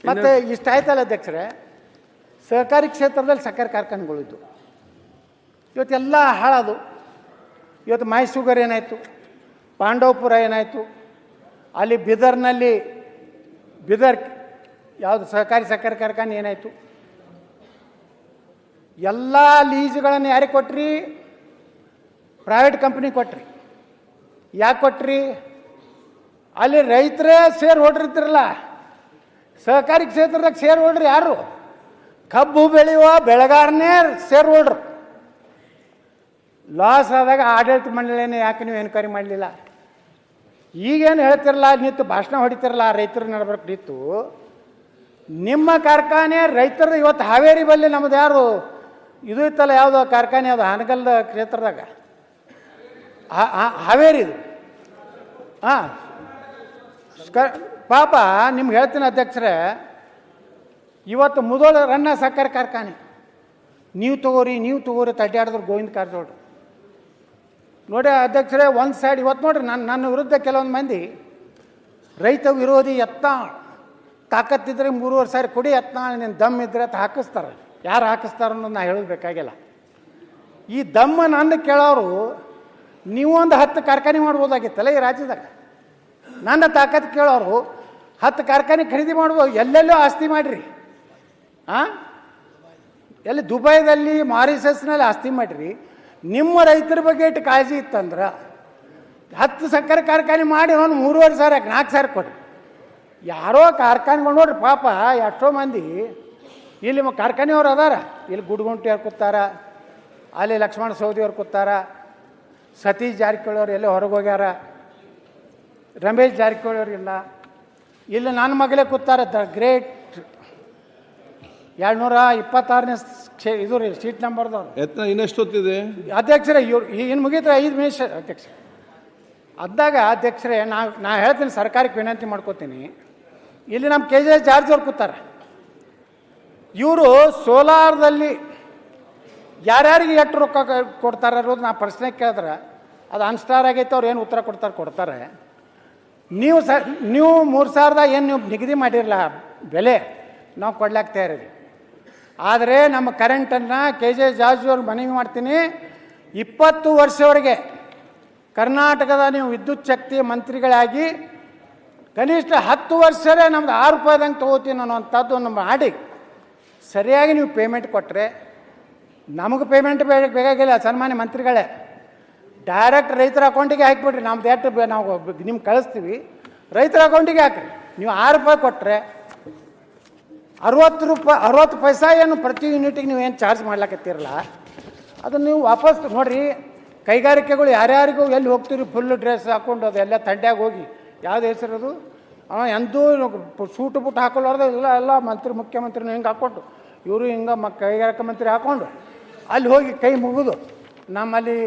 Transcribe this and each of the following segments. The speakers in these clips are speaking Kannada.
ಮತ್ತು ಇಷ್ಟ ಆಯ್ತಲ್ಲ ಅಧ್ಯಕ್ಷರೇ, ಸಹಕಾರಿ ಕ್ಷೇತ್ರದಲ್ಲಿ ಸಕ್ಕರೆ ಕಾರ್ಖಾನೆಗಳಿದ್ದು ಇವತ್ತೆಲ್ಲ ಹಾಳದು. ಇವತ್ತು ಮೈಸೂಗರ್ ಏನಾಯಿತು, ಪಾಂಡವಪುರ ಏನಾಯಿತು, ಅಲ್ಲಿ ಬೀದರ್ನಲ್ಲಿ ಬೀದರ್ ಯಾವುದು ಸಹಕಾರಿ ಸಕ್ಕರೆ ಕಾರ್ಖಾನೆ ಏನಾಯಿತು. ಎಲ್ಲ ಲೀಸ್ಗಳನ್ನು ಯಾರಿಗೆ ಕೊಟ್ರಿ? ಪ್ರೈವೇಟ್ ಕಂಪ್ನಿ ಕೊಟ್ರಿ. ಯಾಕೆ ಕೊಟ್ರಿ? ಅಲ್ಲಿ ರೈತರೇ ಶೇರ್ ಹೋಲ್ಡರ್ ಇದ್ದಿರಲ್ಲ. ಸಹಕಾರಿ ಕ್ಷೇತ್ರದಾಗ ಶೇರ್ ಹೋಲ್ಡ್ರ್ ಯಾರು? ಕಬ್ಬು ಬೆಳೆಯುವ ಬೆಳೆಗಾರನೇ ಶೇರ್ ಹೋಲ್ಡ್ರು. ಲಾಸ್ ಆದಾಗ ಆಡಳಿತ ಮಂಡಳಿನೇ ಯಾಕೆ ನೀವು ಎನ್ಕ್ವೈರಿ ಮಾಡಲಿಲ್ಲ? ಈಗೇನು ಹೇಳ್ತಿರಲ್ಲ, ನಿಂತು ಭಾಷಣ ಹೊಡಿತಿರಲ್ಲ, ರೈತರು ನಡ್ಬೇಕು ನಿಂತು. ನಿಮ್ಮ ಕಾರ್ಖಾನೆ ರೈತರ ಇವತ್ತು ಹಾವೇರಿ ಬಲ್ಲಿ ನಮ್ಮದು ಯಾರು ಇದು ಇತ್ತಲ್ಲ, ಯಾವುದೋ ಕಾರ್ಖಾನೆ ಅದು ಹಾನಗಲ್ದ ಕ್ಷೇತ್ರದಾಗ ಹಾವೇರಿದು. ಹಾಂ ಪಾಪ ನಿಮ್ಗೆ ಹೇಳ್ತೀನಿ ಅಧ್ಯಕ್ಷರೇ, ಇವತ್ತು ಮುದೋಳ ರನ್ನ ಸಕ್ಕರೆ ಕಾರ್ಖಾನೆ ನೀವು ತಗೋರಿ ತಡ್ಡಾಡಿದ್ರು ಗೋವಿಂದ ಕಾರಜೋಳ ನೋಡಿ ಅಧ್ಯಕ್ಷರೇ. ಒಂದು ಸೈಡ್ ಇವತ್ತು ನೋಡ್ರಿ ನನ್ನ ವಿರುದ್ಧ ಕೆಲವೊಂದು ಮಂದಿ ರೈತ ವಿರೋಧಿ ತಾಕತ್ತಿದ್ರೆ 3.5 ಸಾವಿರ ಕೊಡಿ ನಿನ್ನ ದಮ್ ಇದ್ರೆ ಅಂತ ಹಾಕಿಸ್ತಾರೆ. ಯಾರು ಹಾಕಿಸ್ತಾರ ಅನ್ನೋದು ನಾ ಹೇಳೋದು ಬೇಕಾಗಿಲ್ಲ. ಈ ದಮ್ಮ ನನ್ನ ಕೇಳೋರು ನೀವು ಒಂದು 10 ಕಾರ್ಖಾನೆ ಮಾಡ್ಬೋದಾಗಿತ್ತಲ್ಲ ಈ ರಾಜ್ಯದಾಗ. ನನ್ನ ತಾಕತ್ತು ಕೇಳೋರು 10 ಕಾರ್ಖಾನೆ ಖರೀದಿ ಮಾಡ್ಬೋದು. ಎಲ್ಲೆಲ್ಲೋ ಆಸ್ತಿ ಮಾಡಿರಿ. ಎಲ್ಲಿ ದುಬೈದಲ್ಲಿ ಮಾರಿಷಸ್ನಲ್ಲಿ ಆಸ್ತಿ ಮಾಡಿರಿ. ನಿಮ್ಮ ರೈತರ ಬಗ್ಗೆ ಇಟ್ಟು ಕಾಳಜಿ ಇತ್ತಂದ್ರೆ 10 ಸಕ್ಕರೆ ಕಾರ್ಖಾನೆ ಮಾಡಿ ಒಂದು 3.5 ಸಾವಿರ 4 ಸಾವಿರ ಕೊಡ್ರಿ. ಯಾರೋ ಕಾರ್ಖಾನೆಗಳು ನೋಡ್ರಿ ಪಾಪ ಎಷ್ಟೋ ಮಂದಿ ಇಲ್ಲಿ ಕಾರ್ಖಾನೆಯವ್ರು ಅದಾರ. ಇಲ್ಲಿ ಗುಡ್ಗುಂಟಿ ಅವ್ರು ಕೂತಾರ, ಅಲ್ಲಿ ಲಕ್ಷ್ಮಣ ಸವದಿ ಅವ್ರು ಕೂತಾರ, ಸತೀಶ್ ಜಾರಕಿಹೊಳಿ ಅವ್ರು ಎಲ್ಲೋ ಹೊರಗೆ ಹೋಗ್ಯಾರ, ರಮೇಶ್ ಜಾರಕಿಹೊಳಿ ಅವ್ರು ಇಲ್ಲ, ಇಲ್ಲಿ ನನ್ನ ಮಗಳೇ ಕೂತಾರ. ದ ಗ್ರೇಟ್ 226ನೇ ಇದು ರೀ ಸೀಟ್ ನಂಬರ್ದವ್ರು. ಇನ್ನೆಷ್ಟು ಹೊತ್ತಿದೆ ಅಧ್ಯಕ್ಷರೇ? ಇನ್ನು ಮುಗಿದ್ರೆ 5 ನಿಮಿಷ ಅಧ್ಯಕ್ಷ. ಅದ್ದಾಗ ಅಧ್ಯಕ್ಷರೇ ನಾ ಹೇಳ್ತೀನಿ, ಸರ್ಕಾರಕ್ಕೆ ವಿನಂತಿ ಮಾಡ್ಕೋತೀನಿ. ಇಲ್ಲಿ ನಮ್ಮ KJ ಜಾರ್ಜ್ ಅವ್ರು ಕೂತಾರೆ. ಇವರು ಸೋಲಾರ್ದಲ್ಲಿ ಯಾರ್ಯಾರಿಗೆ ಎಷ್ಟು ರೊಕ್ಕ ಕೊಡ್ತಾರೆ ಅನ್ನೋದು ನಾ ಪ್ರಶ್ನೆ ಕೇಳಿದ್ರೆ ಅದು ಅನ್ಸ್ಟಾರ್ ಆಗೈತೆ. ಅವ್ರು ಏನು ಉತ್ತರ ಕೊಡ್ತಾರೆ. ನೀವು 3,000 ಏನು ನೀವು ನಿಗದಿ ಮಾಡಿರಲ್ಲ ಬೆಲೆ, ನಾವು ಕೊಡ್ಲಾಕ್ ತಯಾರಿದೆ. ಆದರೆ ನಮ್ಮ ಕರೆಂಟನ್ನು KJ ಜಾರ್ಜ್ ಅವ್ರು ಮನವಿ ಮಾಡ್ತೀನಿ, 20 ವರ್ಷವರೆಗೆ ಕರ್ನಾಟಕದ ನೀವು ವಿದ್ಯುತ್ ಶಕ್ತಿ ಮಂತ್ರಿಗಳಾಗಿ ಕನಿಷ್ಠ 10 ವರ್ಷವೇ ನಮ್ದು 6 ರೂಪಾಯಿದಂಗೆ ತೊಗೋತೀನಿ ಅನ್ನೋವಂಥದ್ದು ಮಾಡಿ ಸರಿಯಾಗಿ ನೀವು ಪೇಮೆಂಟ್ ಕೊಟ್ಟರೆ ನಮಗೆ ಪೇಮೆಂಟ್ ಬೇಕಾಗಿಲ್ಲ. ಸನ್ಮಾನ್ಯ ಮಂತ್ರಿಗಳೇ, ಡೈರೆಕ್ಟ್ ರೈತರ ಅಕೌಂಟಿಗೆ ಹಾಕಿಬಿಡ್ರಿ. ನಮ್ದು ಎಷ್ಟು ನಾವು ನಿಮ್ಗೆ ಕಳಿಸ್ತೀವಿ, ರೈತರ ಅಕೌಂಟಿಗೆ ಹಾಕಿರಿ. ನೀವು 6 ರೂಪಾಯಿ ಕೊಟ್ಟರೆ 60 ಪೈಸಾ ಏನು ಪ್ರತಿ ಯೂನಿಟಿಗೆ ನೀವು ಏನು ಚಾರ್ಜ್ ಮಾಡ್ಲಾಕತ್ತೀರಲ್ಲ, ಅದನ್ನು ನೀವು ವಾಪಸ್ ನೋಡಿರಿ. ಕೈಗಾರಿಕೆಗಳು ಯಾರ್ಯಾರಿಗೂ ಎಲ್ಲಿ ಹೋಗ್ತೀರಿ ಫುಲ್ ಡ್ರೆಸ್ ಹಾಕ್ಕೊಂಡು ಅದು ಎಲ್ಲ ತಂಡ್ಯಾಗ ಹೋಗಿ ಯಾವ್ದು ಹೆಸರದು ಎಂದೂ ಸೂಟು ಬುಟ್ಟು ಹಾಕೊಳ್ಳಾರ್ದು ಎಲ್ಲ ಮುಖ್ಯಮಂತ್ರಿನೂ ಹಿಂಗೆ ಹಾಕ್ಕೊಂಡು ಇವರು ಹಿಂಗೆ ಕೈಗಾರಿಕಾ ಮಂತ್ರಿ ಹಾಕ್ಕೊಂಡು ಅಲ್ಲಿ ಹೋಗಿ ಕೈ ಮುಗಿದು ನಮ್ಮಲ್ಲಿ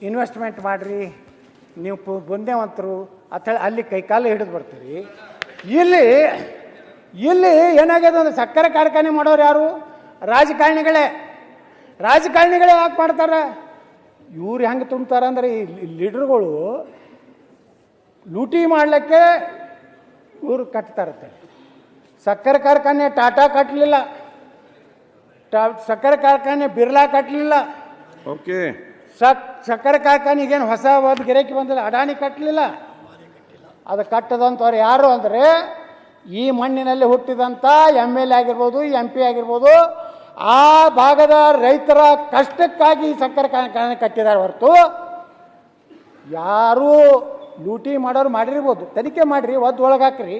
ಇನ್ವೆಸ್ಟ್ಮೆಂಟ್ ಮಾಡಿರಿ, ನೀವು ಬುಂದೇವಂತರು ಅಂಥೇಳಿ ಅಲ್ಲಿ ಕೈಕಾಲು ಹಿಡಿದು ಬರ್ತೀರಿ. ಇಲ್ಲಿ ಏನಾಗ್ಯದ ಅಂದರೆ ಸಕ್ಕರೆ ಕಾರ್ಖಾನೆ ಮಾಡೋರು ಯಾರು? ರಾಜಕಾರಣಿಗಳೇ ಯಾಕೆ ಮಾಡ್ತಾರೆ? ಇವ್ರು ಹೆಂಗೆ ತುಂಬ್ತಾರೆ ಅಂದರೆ ಈ ಲೀಡರ್ಗಳು ಲೂಟಿ ಮಾಡಲಿಕ್ಕೆ ಇವರು ಕಟ್ತಾರತ್ತೆ. ಸಕ್ಕರೆ ಕಾರ್ಖಾನೆ ಟಾಟಾ ಕಟ್ಟಲಿಲ್ಲ, ಸಕ್ಕರೆ ಕಾರ್ಖಾನೆ ಬಿರ್ಲಾ ಕಟ್ಟಲಿಲ್ಲ, ಓಕೆ ಸಕ್ಕರೆ ಕಾರ್ಖಾನೆಗೇನು ಹೊಸ ಒಂದು ಗಿರಾಕಿ ಬಂದಿಲ್ಲ, ಅಡಾನಿ ಕಟ್ಟಲಿಲ್ಲ. ಅದು ಕಟ್ಟದಂಥವ್ರು ಯಾರು ಅಂದರೆ ಈ ಮಣ್ಣಿನಲ್ಲಿ ಹುಟ್ಟಿದಂಥ MLA ಆಗಿರ್ಬೋದು, MP ಆಗಿರ್ಬೋದು, ಆ ಭಾಗದ ರೈತರ ಕಷ್ಟಕ್ಕಾಗಿ ಸಕ್ಕರೆ ಕಾರ್ಖಾನೆ ಕಟ್ಟಿದ್ದಾರೆ ಹೊರತು ಯಾರೂ ಲೂಟಿ ಮಾಡೋರು ಮಾಡಿರ್ಬೋದು. ತನಿಖೆ ಮಾಡಿರಿ, ಒಳಗೆ ಹಾಕ್ರಿ.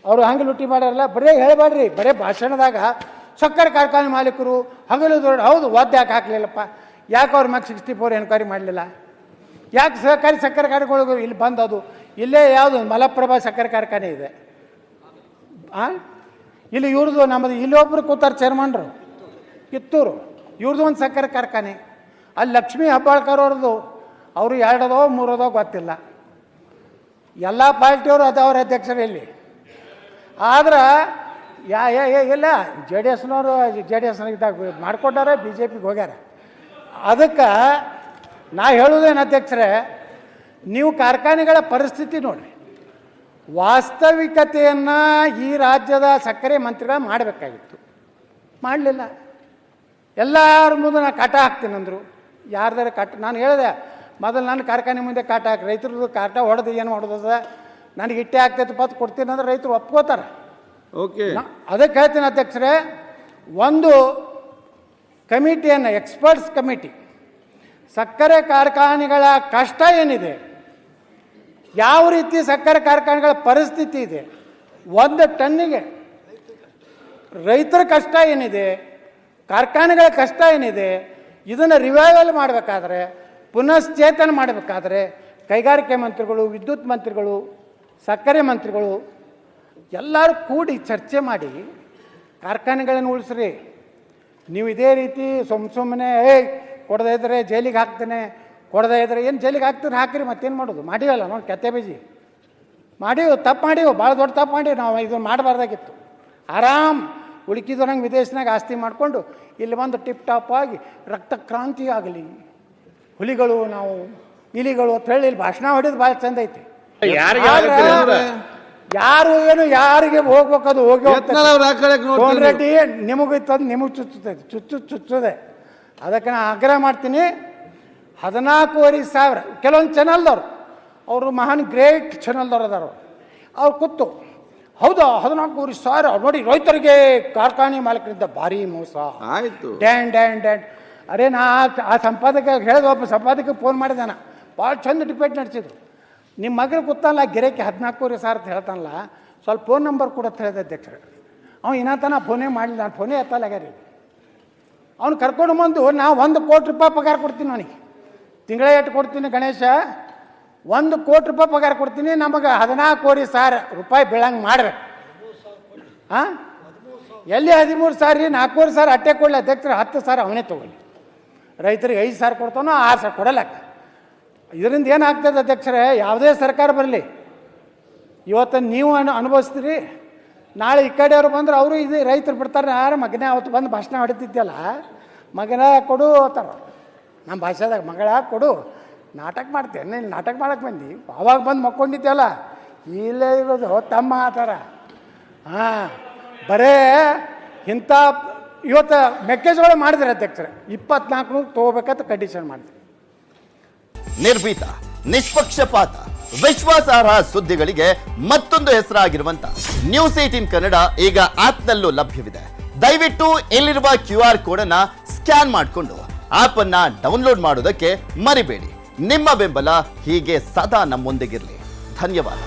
ಅವರು ಹಂಗೆ ಲೂಟಿ ಮಾಡ್ಯಾರಲ್ಲ ಬರೀ ಹೇಳಬೇಡ್ರಿ. ಬರೀ ಭಾಷಣದಾಗ ಸಕ್ಕರೆ ಕಾರ್ಖಾನೆ ಮಾಲೀಕರು ಹಗಲು ದೊಡ್ಡ ಹೌದು ಯಾಕೆ ಹಾಕಲಿಲ್ಲಪ್ಪ, ಯಾಕೆ ಅವ್ರ ಮ್ಯಾಗ 64 ಎನ್ಕ್ವೈರಿ ಮಾಡಲಿಲ್ಲ, ಯಾಕೆ ಸಹಕಾರಿ ಸಕ್ಕರೆ ಕಾರ್ಖಾನೆಗಳು ಇಲ್ಲಿ ಬಂದದು? ಇಲ್ಲೇ ಯಾವುದು ಮಲಪ್ರಭಾ ಸಕ್ಕರೆ ಕಾರ್ಖಾನೆ ಇದೆ. ಇಲ್ಲಿ ಇವ್ರದ್ದು ನಮ್ಮದು ಇಲ್ಲಿ ಒಬ್ಬರು ಕೂತಾರೆ ಚೇರ್ಮನ್ರು ಕಿತ್ತೂರು, ಇವ್ರದ್ದು ಒಂದು ಸಕ್ಕರೆ ಕಾರ್ಖಾನೆ. ಅಲ್ಲಿ ಲಕ್ಷ್ಮೀ ಹೆಬ್ಬಾಳ್ಕರ್ ಅವ್ರದ್ದು ಅವರು 2 3 ಗೊತ್ತಿಲ್ಲ. ಎಲ್ಲ ಪಾರ್ಟಿಯವರು ಅದವ್ರ ಅಧ್ಯಕ್ಷರು ಇಲ್ಲಿ. ಆದ್ರೆ ಇಲ್ಲ JDS ಇದ್ದಾಗ ಮಾಡ್ಕೊಟ್ಟಾರೆ, BJPಗೆ ಹೋಗ್ಯಾರ. ಅದಕ್ಕೆ ನಾ ಹೇಳೋದೇನು ಅಧ್ಯಕ್ಷರೇ, ನೀವು ಕಾರ್ಖಾನೆಗಳ ಪರಿಸ್ಥಿತಿ ನೋಡಿರಿ. ವಾಸ್ತವಿಕತೆಯನ್ನು ಈ ರಾಜ್ಯದ ಸಕ್ಕರೆ ಮಂತ್ರಿಗಳು ಮಾಡಬೇಕಾಗಿತ್ತು, ಮಾಡಲಿಲ್ಲ. ಎಲ್ಲರ ಮುಂದೆ ನಾನು ಕಾಟ ಹಾಕ್ತೀನಿ ಅಂದರು. ಯಾರ್ದಾರ ಕಾಟ, ನಾನು ಹೇಳಿದೆ ಮೊದಲು ನನ್ನ ಕಾರ್ಖಾನೆ ಮುಂದೆ ಕಾಟ ಹಾಕಿ, ರೈತರದ್ದು ಕಾಟ ಹೊಡೆದು ಏನು ಮಾಡೋದದ, ನನಗೆ ಇಟ್ಟೆ ಆಗ್ತೈತೆ ಪತ್ತು ಕೊಡ್ತೀನಿ ಅಂದ್ರೆ ರೈತರು ಒಪ್ಕೋತಾರೆ. ಓಕೆ, ಅದಕ್ಕೆ ಹೇಳ್ತೀನಿ ಅಧ್ಯಕ್ಷರೇ, ಒಂದು ಕಮಿಟಿಯನ್ನು, ಎಕ್ಸ್ಪರ್ಟ್ಸ್ ಕಮಿಟಿ, ಸಕ್ಕರೆ ಕಾರ್ಖಾನೆಗಳ ಕಷ್ಟ ಏನಿದೆ, ಯಾವ ರೀತಿ ಸಕ್ಕರೆ ಕಾರ್ಖಾನೆಗಳ ಪರಿಸ್ಥಿತಿ ಇದೆ, ಒಂದು ಟನ್ನಿಗೆ ರೈತರ ಕಷ್ಟ ಏನಿದೆ, ಕಾರ್ಖಾನೆಗಳ ಕಷ್ಟ ಏನಿದೆ, ಇದನ್ನು ರಿವೈವಲ್ ಮಾಡಬೇಕಾದ್ರೆ, ಪುನಶ್ಚೇತನ ಮಾಡಬೇಕಾದ್ರೆ ಕೈಗಾರಿಕೆ ಮಂತ್ರಿಗಳು, ವಿದ್ಯುತ್ ಮಂತ್ರಿಗಳು, ಸಕ್ಕರೆ ಮಂತ್ರಿಗಳು ಎಲ್ಲರೂ ಕೂಡಿ ಚರ್ಚೆ ಮಾಡಿ ಕಾರ್ಖಾನೆಗಳನ್ನು ಉಳಿಸ್ರಿ. ನೀವು ಇದೇ ರೀತಿ ಸುಮ್ಮನೆ ಕೊಡದೇ ಇದ್ದರೆ ಜೈಲಿಗೆ ಹಾಕ್ತೇನೆ, ಕೊಡದೇ ಇದ್ದರೆ ಏನು ಜೈಲಿಗೆ ಹಾಕ್ತೀರಿ ಹಾಕಿರಿ, ಮತ್ತೇನು ಮಾಡೋದು? ಮಾಡಿವಲ್ಲ ನೋಡಿ, ಕೆತ್ತೆ ಬೀಜಿ ಮಾಡೀವಿ, ತಪ್ಪು ಮಾಡೀವಿ, ಭಾಳ ದೊಡ್ಡ ತಪ್ಪು ಮಾಡಿ ನಾವು ಇದನ್ನು ಮಾಡಬಾರ್ದಾಗಿತ್ತು. ಆರಾಮ್ ಉಳುಕಿದವ್ರಂಗೆ ವಿದೇಶನಾಗ ಆಸ್ತಿ ಮಾಡಿಕೊಂಡು ಇಲ್ಲಿ ಬಂದು ಟಿಪ್ ಟಾಪ್ ಆಗಿ ರಕ್ತ ಕ್ರಾಂತಿ ಆಗಲಿ, ಹುಲಿಗಳು ನಾವು ಇಲಿಗಳು ಅಂತ ಹೇಳಿ ಇಲ್ಲಿ ಭಾಷಣ ಹೊಡೆದು ಭಾಳ ಚಂದ ಐತಿ. ಯಾರು ಏನು ಯಾರಿಗೆ ಹೋಗ್ಬೇಕದು ಹೋಗಿ ಹೋಗ್ತಾರೆ. ರೆಡ್ಡಿ ನಿಮಗೂ ಇತ್ತದು ನಿಮಗೆ ಚುಚ್ಚುತ್ತೈತೆ, ಚುಚ್ಚುದೆ. ಅದಕ್ಕೆ ನಾನು ಆಗ್ರಹ ಮಾಡ್ತೀನಿ, 14,500 ಕೆಲವೊಂದು ಚಾನಲ್ದವ್ರು, ಅವರು ಮಹಾನ್ ಗ್ರೇಟ್ ಚಾನಲ್ದವ್ರು ಅದಾರ, ಅವ್ರು ಕೂತು ಹೌದಾ 14,500 ನೋಡಿ ರೈತರಿಗೆ ಕಾರ್ಖಾನೆ ಮಾಲೀಕರಿಂದ ಭಾರಿ ಮೋಸ ಆಯಿತು, ಡ್ಯಾಂಡ್. ಅರೆ ನಾ ಆ ಸಂಪಾದಕ ಹೇಳಿದ, ಒಬ್ಬ ಸಂಪಾದಕ ಫೋನ್ ಮಾಡಿದಾನ, ಭಾಳ ಚಂದ ಡಿಬೇಟ್ ನಡೆಸಿದ್ರು. ನಿಮ್ಮ ಮಗಳು ಕೂತಲ್ಲ ಗಿರಕ್ಕೆ 14,500 ಅಂತ ಹೇಳ್ತಾನಲ್ಲ, ಸ್ವಲ್ಪ ಫೋನ್ ನಂಬರ್ ಕೊಡತ್ತೆ ಹೇಳಿದೆ ಅಧ್ಯಕ್ಷರು. ಅವ್ನು ಇನ್ನತನ ಫೋನೇ ಮಾಡಲಿಲ್ಲ, ನಾನು ಫೋನೇ ಎತ್ತಲಾಗ್ಯಾರಿ. ಅವ್ನು ಕರ್ಕೊಂಡು ಬಂದು ನಾವು 1 ಕೋಟಿ ರೂಪಾಯಿ ಪಗಾರ ಕೊಡ್ತೀನಿ, ಅವನಿಗೆ ತಿಂಗಳೇ ಎಷ್ಟು ಕೊಡ್ತೀನಿ ಗಣೇಶ, 1 ಕೋಟಿ ರೂಪಾಯಿ ಪಗಾರ ಕೊಡ್ತೀನಿ, ನಮಗೆ 14,500 ರೂಪಾಯಿ ಬೀಳಂಗೆ ಮಾಡ್ಬೇಕು. ಹಾಂ, ಎಲ್ಲಿ 13,000 4,500 ಅಟ್ಟೆ ಕೊಡಲಿ ಅಧ್ಯಕ್ಷರು, 10,000 ಅವನೇ ತೊಗೊಳ್ಳಿ. ರೈತರಿಗೆ 5,000 ಕೊಡ್ತಾನೋ 6,000 ಕೊಡಲಕ್ಕ. ಇದರಿಂದ ಏನಾಗ್ತದೆ ಅಧ್ಯಕ್ಷರೇ, ಯಾವುದೇ ಸರ್ಕಾರ ಬರಲಿ, ಇವತ್ತು ನೀವು ಅನುಭವಿಸ್ತೀರಿ, ನಾಳೆ ಈ ಕಡೆಯವರು ಬಂದ್ರೆ ಅವರು ಇದು ರೈತರು ಬಿಡ್ತಾರೆ. ಯಾರು ಮಗನೇ ಅವತ್ತು ಬಂದು ಭಾಷಣ ಹೊಡಿತಿದ್ದಲ್ಲ, ಮಗನ ಕೊಡು ಅಂತಾರ ನಮ್ಮ ಭಾಷೆದಾಗ, ಮಗಳ ಕೊಡು, ನಾಟಕ ಮಾಡ್ತೇನೆ, ನೀನು ನಾಟಕ ಮಾಡಕ್ಕೆ ಬಂದು ಅವಾಗ ಬಂದು ಮಕ್ಕೊಂಡಿದ್ದೆಲ್ಲ, ಇಲ್ಲೇ ಇರೋದು ತಮ್ಮ ಆ ಥರ. ಹಾಂ, ಬರೇ ಇಂಥ ಇವತ್ತು ಮೆಕ್ಕೆಜೋಳ ಮಾಡಿದ್ರೆ ಅಧ್ಯಕ್ಷರೇ 24 ತೊಗೋಬೇಕಂತ ಕಂಡೀಷನ್ ಮಾಡಿದ್ರು. ನಿರ್ಭೀತ, ನಿಷ್ಪಕ್ಷಪಾತ, ವಿಶ್ವಾಸಾರ್ಹ ಸುದ್ದಿಗಳಿಗೆ ಮತ್ತೊಂದು ಹೆಸರಾಗಿರುವಂತ News18 ಕನ್ನಡ ಈಗ ಆಪ್ನಲ್ಲೂ ಲಭ್ಯವಿದೆ. ದಯವಿಟ್ಟು ಇಲ್ಲಿರುವ QR ಕೋಡ್ ಅನ್ನ ಸ್ಕ್ಯಾನ್ ಮಾಡಿಕೊಂಡು ಆಪ್ ಅನ್ನ ಡೌನ್ಲೋಡ್ ಮಾಡೋದಕ್ಕೆ ಮರಿಬೇಡಿ. ನಿಮ್ಮ ಬೆಂಬಲ ಹೀಗೆ ಸದಾ ನಮ್ಮೊಂದಿಗಿರಲಿ. ಧನ್ಯವಾದ.